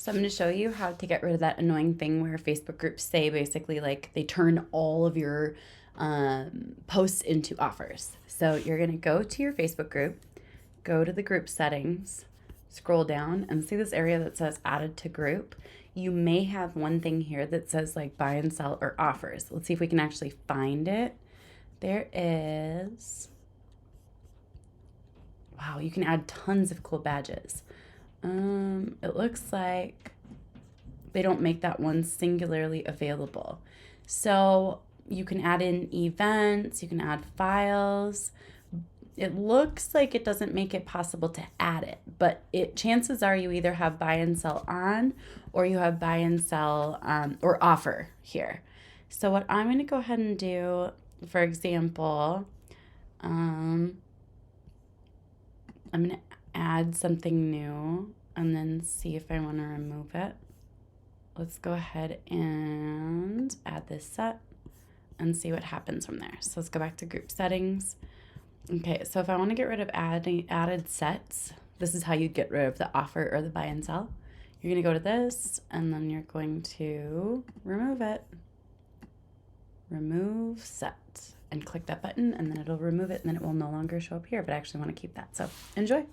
So I'm going to show you how to get rid of that annoying thing where Facebook groups say basically like they turn all of your posts into offers. So you're going to go to your Facebook group, go to the group settings, scroll down and see this area that says added to group. You may have one thing here that says like buy and sell or offers. Let's see if we can actually find it. There is, wow, you can add tons of cool badges. It looks like they don't make that one singularly available. So you can add in events, you can add files. It looks like it doesn't make it possible to add it, but chances are you either have buy and sell on or you have buy and sell or offer here. So what I'm going to go ahead and do, for example, I'm going to add something new and then see if I want to remove it. Let's go ahead and add this set and see what happens from there. So let's go back to group settings. Okay, so if I want to get rid of added sets, this is how you get rid of the offer or the buy and sell. You're going to go to this and then you're going to remove it. Remove set and click that button and then it'll remove it and then it will no longer show up here, but I actually want to keep that. So enjoy.